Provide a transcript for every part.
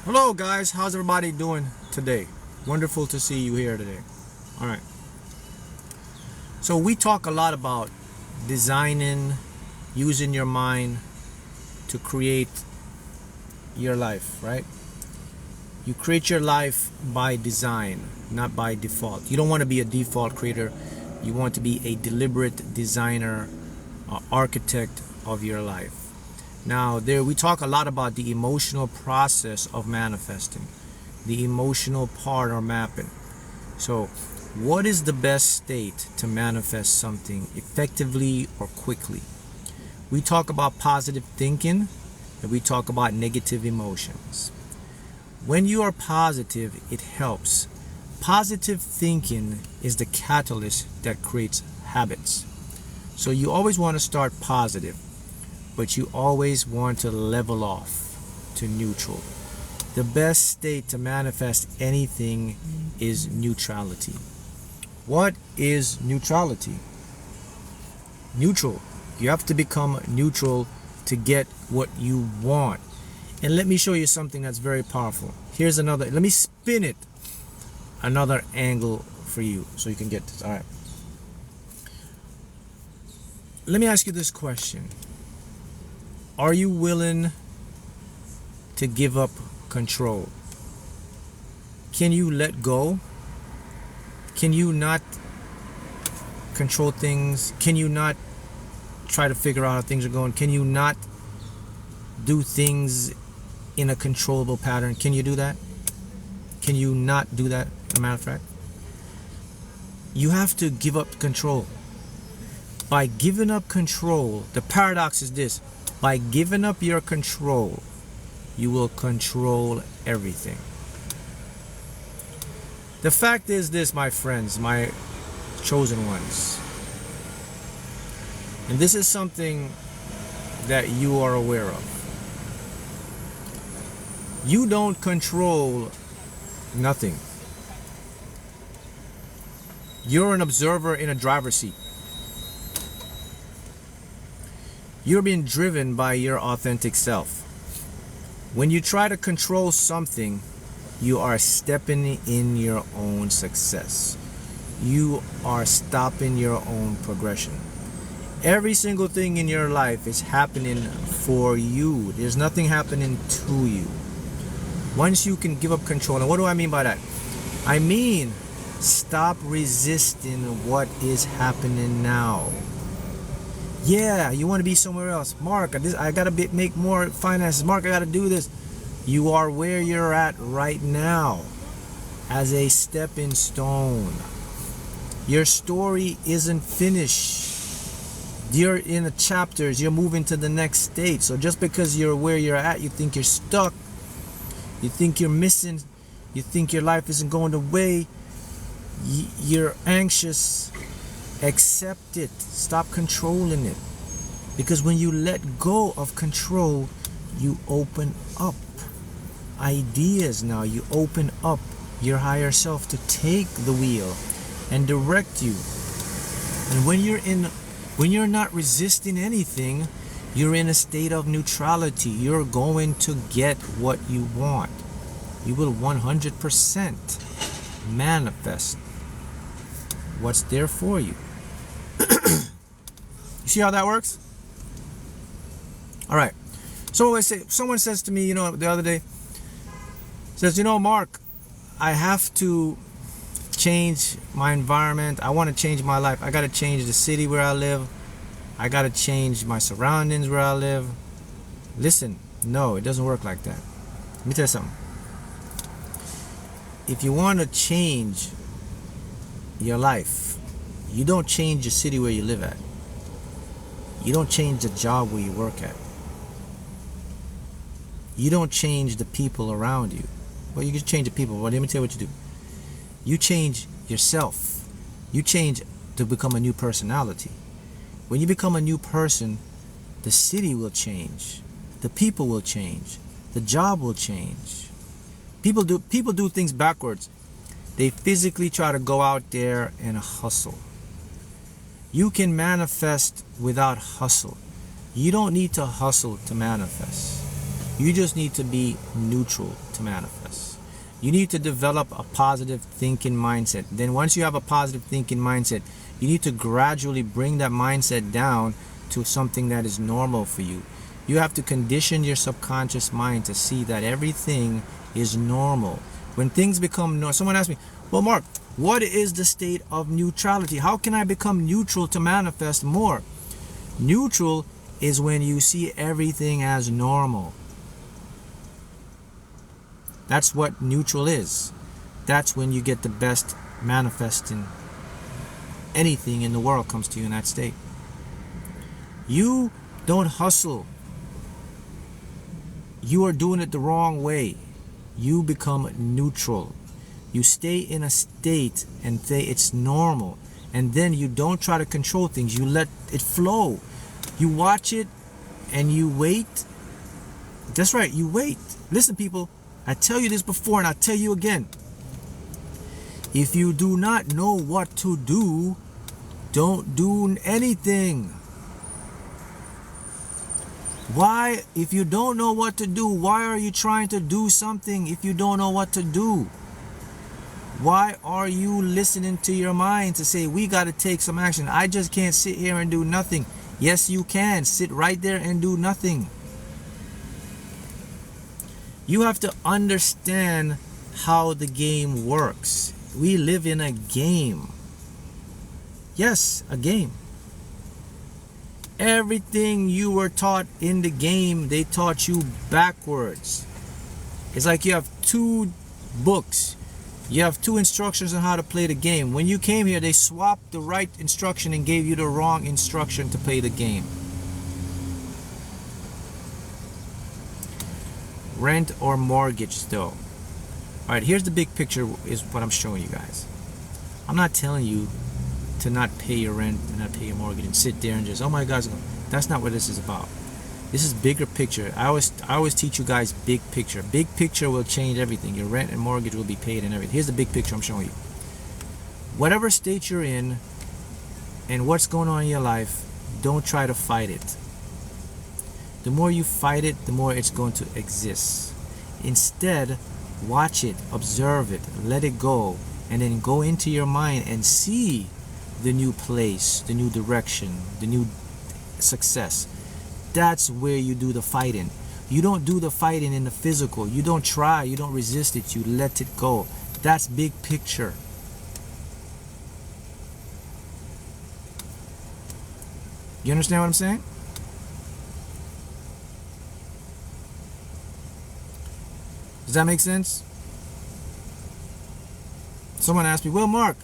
Hello guys, how's everybody doing today? Wonderful to see you here today. All right. So we talk a lot about designing, using your mind to create your life, right? You create your life by design, not by default. You don't want to be a default creator. You want to be a deliberate designer, architect of your life. Now, there we talk a lot about the emotional process of manifesting, the emotional part or mapping. So, what is the best state to manifest something effectively or quickly? We talk about positive thinking and we talk about negative emotions. When you are positive, it helps. Positive thinking is the catalyst that creates habits. So, you always want to start positive, but you always want to level off to neutral. The best state to manifest anything is neutrality. What is neutrality? Neutral. You have to become neutral to get what you want. And let me show you something that's very powerful. Here's another, let me spin it another angle for you so you can get this. All right. Let me ask you this question. Are you willing to give up control? Can you let go? Can you not control things? Can you not try to figure out how things are going? Can you not do things in a controllable pattern? Can you do that? Can you not do that, as a matter of fact? You have to give up control. By giving up control, the paradox is this. By giving up your control, you will control everything. The fact is this, my friends, my chosen ones. And this is something that you are aware of. You don't control nothing. You're an observer in a driver's seat. You're being driven by your authentic self. When you try to control something, you are stepping in your own success. You are stopping your own progression. Every single thing in your life is happening for you. There's nothing happening to you. Once you can give up control, and what do I mean by that? I mean, stop resisting what is happening now. Yeah, you want to be somewhere else. Mark, I gotta make more finances. Mark, I gotta do this. You are where you're at right now as a stepping stone. Your story isn't finished. You're in the chapters. You're moving to the next stage. So just because you're where you're at, you think you're stuck. You think you're missing. You think your life isn't going the way. You're anxious. Accept it. Stop controlling it. Because when you let go of control, you open up ideas now. You open up your higher self to take the wheel and direct you. And when you're not resisting anything, you're in a state of neutrality. You're going to get what you want. You will 100% manifest what's there for you. You see how that works? All right. So someone says to me, the other day, says, Mark, I have to change my environment. I want to change my life. I got to change the city where I live. I got to change my surroundings where I live. Listen, no, it doesn't work like that. Let me tell you something. If you want to change your life, you don't change the city where you live at. You don't change the job where you work at. You don't change the people around you. Well, you can change the people. Well, let me tell you what you do. You change yourself. You change to become a new personality. When you become a new person, the city will change. The people will change. The job will change. People do things backwards. They physically try to go out there and hustle. You can manifest without hustle. You don't need to hustle to manifest. You just need to be neutral to manifest. You need to develop a positive thinking mindset. Then once you have a positive thinking mindset, you need to gradually bring that mindset down to something that is normal for you. You have to condition your subconscious mind to see that everything is normal. When things become normal, someone asked me, well, Mark, what is the state of neutrality? How can I become neutral to manifest more? Neutral is when you see everything as normal. That's what neutral is. That's when you get the best manifesting. Anything in the world comes to you in that state. You don't hustle. You are doing it the wrong way. You become neutral. You stay in a state and say it's normal. And then you don't try to control things. You let it flow. You watch it and you wait. That's right, you wait. Listen, people, I tell you this before and I tell you again. If you do not know what to do, don't do anything. Why, if you don't know what to do, why are you trying to do something if you don't know what to do? Why are you listening to your mind to say, we got to take some action? I just can't sit here and do nothing. Yes, you can. Sit right there and do nothing. You have to understand how the game works. We live in a game. Yes, a game. Everything you were taught in the game, they taught you backwards. It's like you have two books. You have two instructions on how to play the game. When you came here, they swapped the right instruction and gave you the wrong instruction to play the game. Rent or mortgage though. Alright, here's the big picture is what I'm showing you guys. I'm not telling you to not pay your rent and not pay your mortgage and sit there and just, oh my God, that's not what this is about. This is bigger picture. I always teach you guys big picture. Big picture will change everything. Your rent and mortgage will be paid and everything. Here's the big picture I'm showing you. Whatever state you're in and what's going on in your life, don't try to fight it. The more you fight it, the more it's going to exist. Instead, watch it, observe it, let it go, and then go into your mind and see the new place, the new direction, the new success. That's where you do the fighting. You don't do the fighting in the physical. You don't try, you don't resist it, you let it go. That's big picture. You understand what I'm saying? Does that make sense? Someone asked me, well, Mark,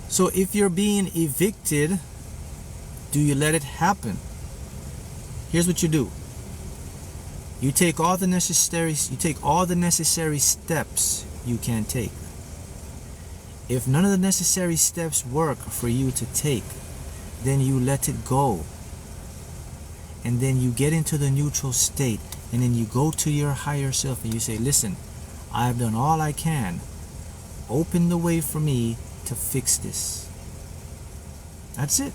so if you're being evicted, do you let it happen? Here's what you do. You take all the necessary steps you can take. If none of the necessary steps work for you to take, then you let it go. And then you get into the neutral state, and then you go to your higher self and you say, listen, I've done all I can. Open the way for me to fix this. That's it.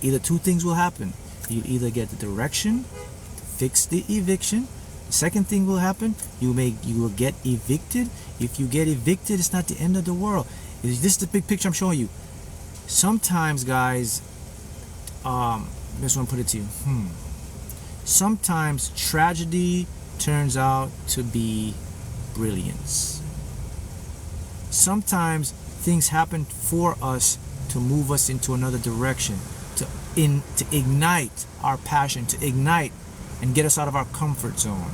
Either two things will happen. You either get the direction to fix the eviction. The second thing will happen, you will get evicted. If you get evicted, it's not the end of the world. This is the big picture I'm showing you. Sometimes, guys, I just want to put it to you. Sometimes tragedy turns out to be brilliance. Sometimes things happen for us to move us into another direction, to ignite our passion, to ignite and get us out of our comfort zone.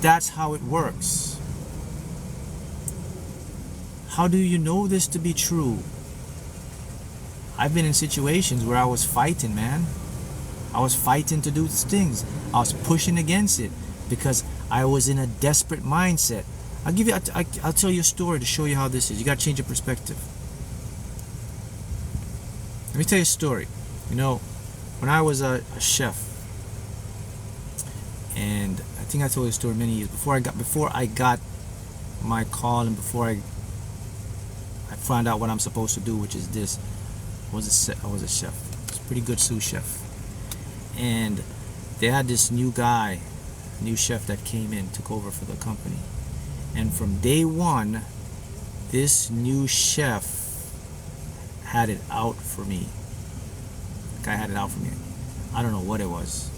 That's how it works. How do you know this to be true? I've been in situations where I was fighting, man. I was fighting to do things. I was pushing against it because I was in a desperate mindset. I'll tell you a story to show you how this is. You got to change your perspective. Let me tell you a story. You know, when I was a chef, and I think I told you a story many years before I got my call, and before I found out what I'm supposed to do, which is this. I was a chef. I was a pretty good sous chef, and they had this new guy new chef that came in, took over for the company. And from day one, this new chef had it out for me. The guy had it out for me. I don't know what it was.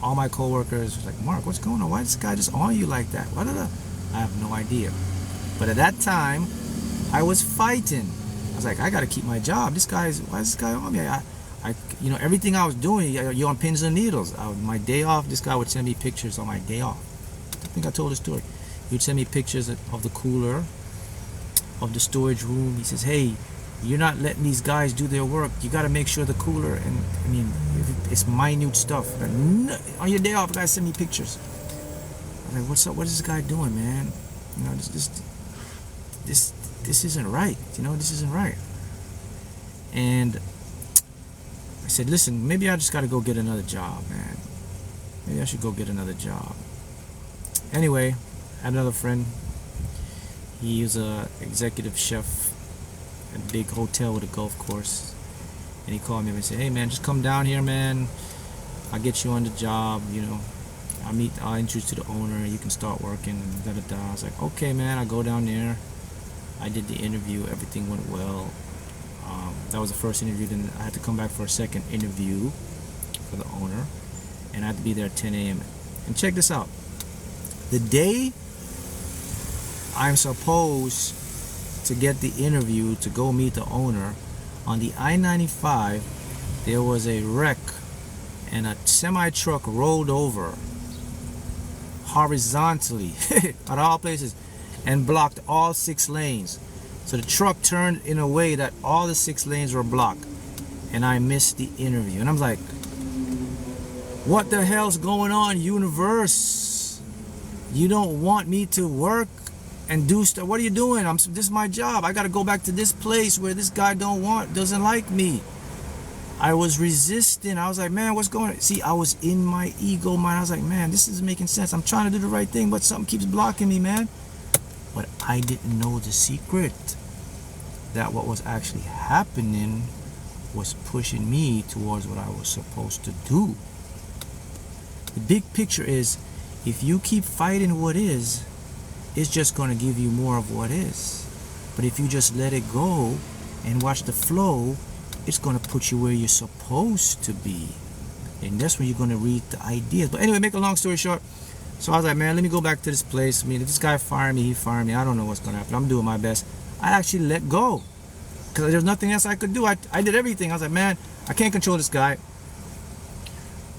All my coworkers was like, Mark, what's going on? Why is this guy just on you like that? I have no idea. But at that time, I was fighting. I was like, I gotta keep my job. Why is this guy on me? Everything I was doing, you're on pins and needles. My day off, this guy would send me pictures on my day off. I think I told the story. He would send me pictures of the cooler, of the storage room. He says, hey, you're not letting these guys do their work. You got to make sure the cooler, and it's minute stuff. On your day off, guys send me pictures. I'm like, what's up? What is this guy doing, man? This isn't right. This isn't right. And I said, listen, maybe I just got to go get another job, man. Maybe I should go get another job. Anyway, I had another friend. He was a executive chef at a big hotel with a golf course, and he called me and said, hey man, just come down here, man. I'll get you on the job, I'll introduce you to the owner, you can start working, and I was like, okay man. I go down there, I did the interview, everything went well. That was the first interview. Then I had to come back for a second interview for the owner, and I had to be there at 10 a.m. And check this out, the day I'm supposed to get the interview to go meet the owner, on the I-95 there was a wreck, and a semi-truck rolled over horizontally at all places and blocked all 6 lanes. So the truck turned in a way that all the 6 lanes were blocked, and I missed the interview. And I'm like, what the hell's going on, universe? You don't want me to work and do stuff? What are you doing? This is my job. I got to go back to this place where this guy doesn't like me. I was resisting. I was like, man, what's going on? See, I was in my ego mind. I was like, man, this isn't making sense. I'm trying to do the right thing, but something keeps blocking me, man. But I didn't know the secret, that what was actually happening was pushing me towards what I was supposed to do. The big picture is, if you keep fighting what is, it's just going to give you more of what is. But if you just let it go and watch the flow, it's going to put you where you're supposed to be. And that's when you're going to read the ideas. But anyway, make a long story short, so I was like, man, let me go back to this place. If this guy fired me, he fired me. I don't know what's going to happen. I'm doing my best. I actually let go, because there's nothing else I could do. I did everything. I was like, man, I can't control this guy.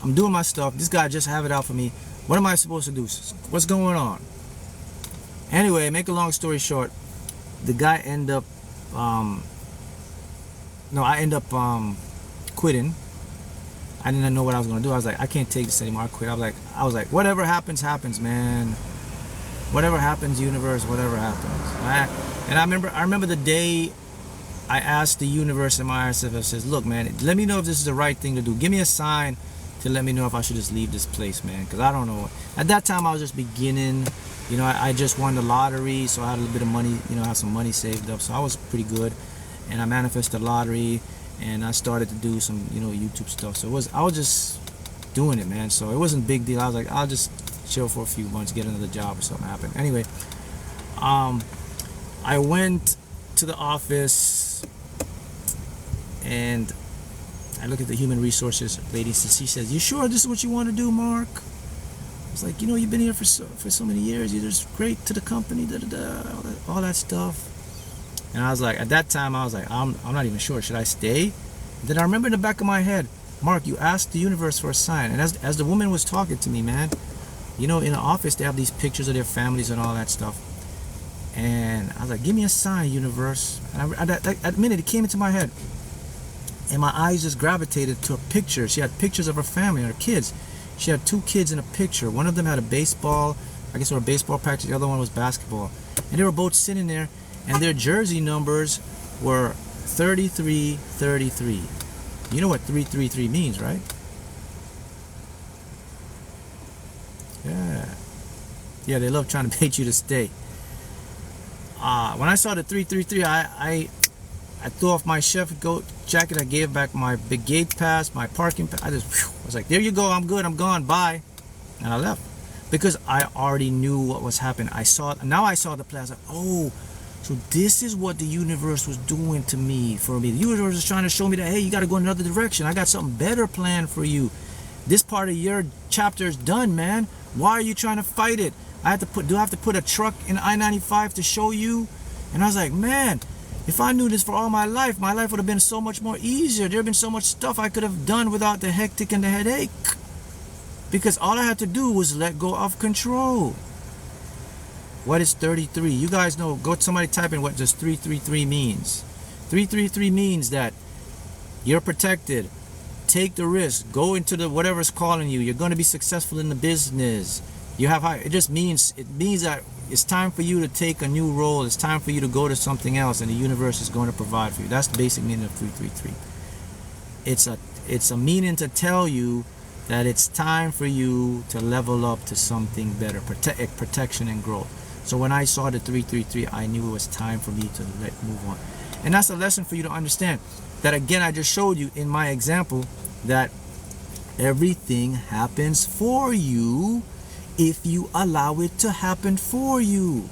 I'm doing my stuff. This guy just have it out for me. What am I supposed to do? What's going on? Anyway, make a long story short, the guy ended up, I ended up quitting. I didn't know what I was going to do. I was like, I can't take this anymore. I quit. I was like, whatever happens, happens, man. Whatever happens, universe, whatever happens. And I remember the day I asked the universe and my higher self, I says, look, man, let me know if this is the right thing to do. Give me a sign to let me know if I should just leave this place, man, because I don't know. At that time, I was just beginning. I just won the lottery, so I had a little bit of money, I had some money saved up, so I was pretty good. And I manifested the lottery, and I started to do some, YouTube stuff. So I was just doing it, man. So it wasn't a big deal. I was like, I'll just chill for a few months, get another job or something happen. Anyway, I went to the office, and I looked at the human resources lady, and she says, you sure this is what you want to do, Mark? I was like, you've been here for so many years. You're just great to the company, all that stuff. And I was like, at that time, I was like, I'm not even sure. Should I stay? And then I remember in the back of my head, Mark, you asked the universe for a sign. And as the woman was talking to me, man, in the office, they have these pictures of their families and all that stuff. And I was like, give me a sign, universe. And at that minute, it came into my head. And my eyes just gravitated to a picture. She had pictures of her family and her kids. She had 2 kids in a picture. One of them had a baseball, I guess, or a baseball practice. The other one was basketball. And they were both sitting there, and their jersey numbers were 33-33. You know what 333 means, right? Yeah, they love trying to bait you to stay. When I saw the 333, I threw off my chef jacket. I gave back my big gate pass, my parking pass. I was like, there you go, I'm good, I'm gone, bye. And I left because I already knew what was happening. I saw the plan. I was like, oh, so this is what the universe was doing to me, for me. The universe is trying to show me that, hey, you got to go in another direction. I got something better planned for you. This part of your chapter is done, man. Why are you trying to fight it? Do I have to put a truck in I-95 to show you? And I was like, man, if I knew this for all my life would have been so much more easier. There would have been so much stuff I could have done without the hectic and the headache. Because all I had to do was let go of control. What is 33? You guys know, somebody type in what does 333 means. 333 means that you're protected. Take the risk. Go into the whatever's calling you. You're going to be successful in the business. You have high. It means that it's time for you to take a new role. It's time for you to go to something else, and the universe is going to provide for you. That's the basic meaning of 333. It's a meaning to tell you that it's time for you to level up to something better, protection and growth. So when I saw the 333, I knew it was time for me to move on. And that's a lesson for you to understand. That again, I just showed you in my example that everything happens for you if you allow it to happen for you.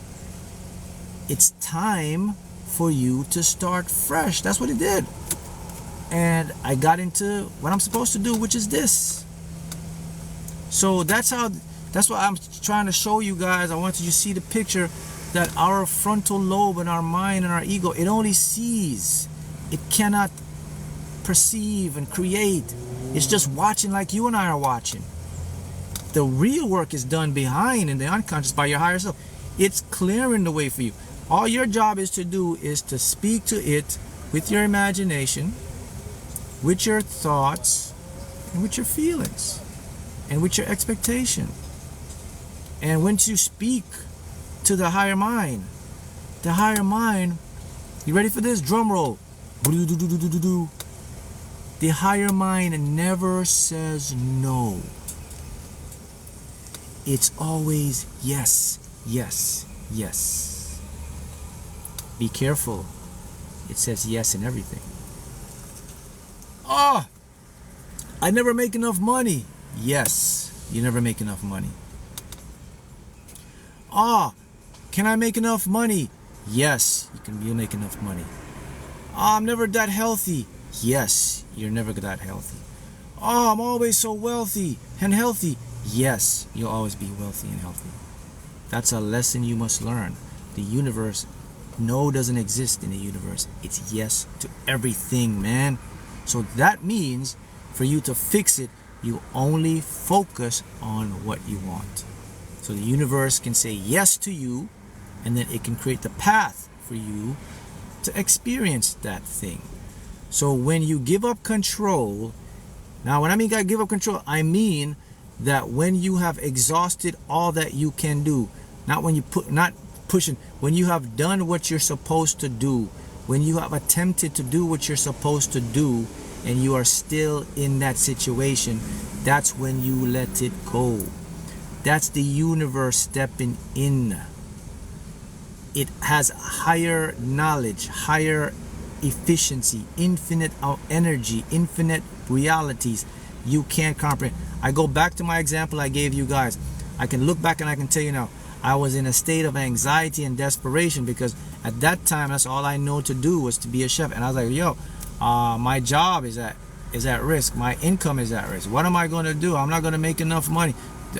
It's time for you to start fresh. That's what it did. And I got into what I'm supposed to do, which is this. So that's what I'm trying to show you guys. I want you to see the picture that our frontal lobe and our mind and our ego, it only sees. It cannot perceive and create. It's just watching like you and I are watching. The real work is done behind in the unconscious by your higher self. It's clearing the way for you. All your job is to do is to speak to it with your imagination, with your thoughts, and with your feelings, and with your expectation. And once you speak to the higher mind, you ready for this? Drum roll. The higher mind never says no. It's always yes, yes, yes. Be careful. It says yes in everything. Oh, I never make enough money. Yes, you never make enough money. Ah, can I make enough money? Yes, you'll make enough money. I'm never that healthy. Yes, you're never that healthy. Oh, I'm always so wealthy and healthy. Yes, you'll always be wealthy and healthy. That's a lesson you must learn. The universe, no doesn't exist in the universe. It's yes to everything, man. So that means for you to fix it, you only focus on what you want. So the universe can say yes to you, and then it can create the path for you to experience that thing. So when you give up control, now when I mean give up control, I mean that when you have exhausted all that you can do, when you have done what you're supposed to do, when you have attempted to do what you're supposed to do, and you are still in that situation, that's when you let it go. That's the universe stepping in. It has higher knowledge, higher efficiency, infinite energy, infinite realities you can't comprehend. I go back to my example I gave you guys. I can look back and I can tell you now, I was in a state of anxiety and desperation because at that time, that's all I know to do was to be a chef. And I was like, yo, my job is at risk. My income is at risk. What am I going to do? I'm not going to make enough money.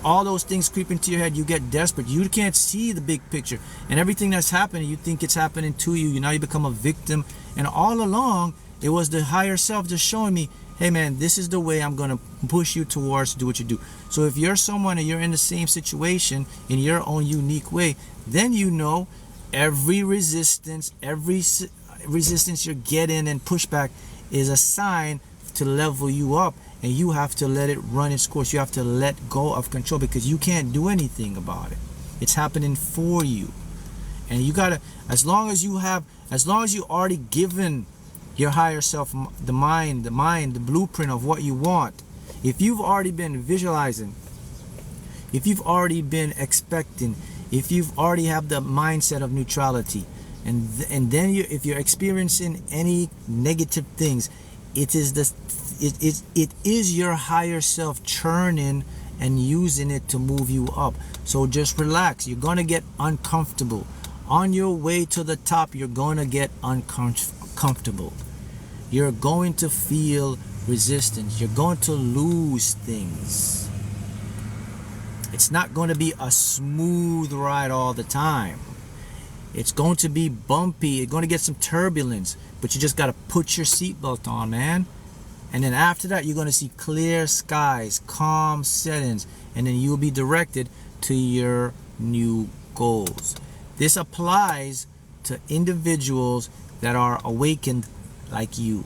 All those things creep into your head. You get desperate. You can't see the big picture. And everything that's happening, you think it's happening to you. Now you become a victim. And all along, it was the higher self just showing me, hey man, this is the way I'm going to push you towards do what you do. So if you're someone and you're in the same situation in your own unique way, then you know every resistance you're getting and pushback is a sign to level you up, and you have to let it run its course. You have to let go of control because you can't do anything about it. It's happening for you. And you gotta, as long as you already given your higher self the blueprint of what you want, if you've already been visualizing, if you've already been expecting, if you've already have the mindset of neutrality, and then if you're experiencing any negative things, it is your higher self churning and using it to move you up. So just relax. You're going to get uncomfortable. On your way to the top, you're going to get uncomfortable. You're going to feel resistance. You're going to lose things. It's not going to be a smooth ride all the time. It's going to be bumpy. You're going to get some turbulence, but you just got to put your seatbelt on, man. And then after that, you're going to see clear skies, calm settings, and then you'll be directed to your new goals. This applies to individuals that are awakened like you.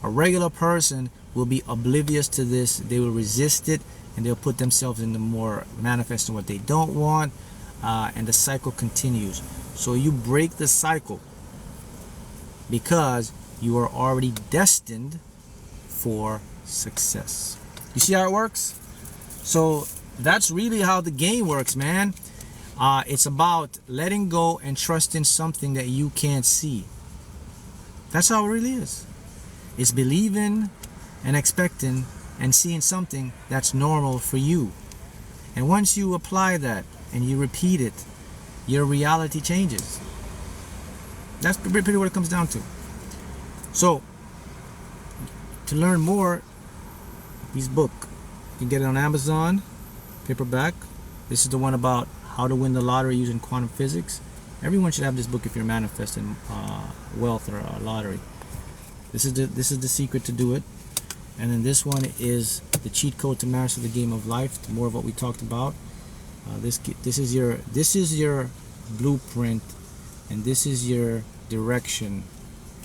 A regular person will be oblivious to this. They will resist it, and they'll put themselves in the more manifesting what they don't want, and the cycle continues. So you break the cycle because you are already destined for success. You see how it works? So that's really how the game works, man. It's about letting go and trusting something that you can't see. That's how it really is. It's believing and expecting and seeing something that's normal for you. And once you apply that and you repeat it, your reality changes. That's pretty what it comes down to. So, to learn more, this book, you can get it on Amazon, paperback. This is the one about how to win the lottery using quantum physics. Everyone should have this book if you're manifesting wealth or a lottery. This is the secret to do it. And then this one is the cheat code to master the game of life. More of what we talked about. This is your blueprint, and this is your direction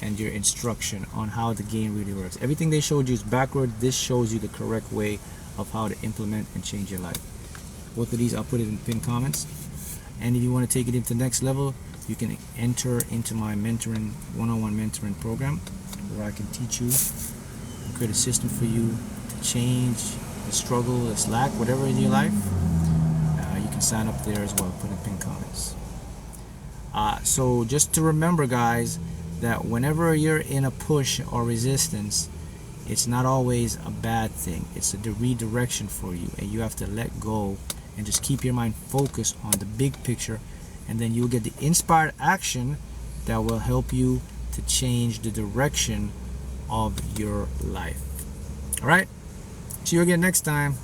and your instruction on how the game really works. Everything they showed you is backward. This shows you the correct way of how to implement and change your life. Both of these I'll put it in pinned comments. And if you want to take it into the next level, you can enter into my mentoring, one-on-one mentoring program, where I can teach you and create a system for you to change the struggle, the slack, whatever in your life. You can sign up there as well, put in pinned comments. So just to remember, guys, that whenever you're in a push or resistance, it's not always a bad thing. It's a redirection for you, and you have to let go and just keep your mind focused on the big picture, and then you'll get the inspired action that will help you to change the direction of your life. All right, see you again next time.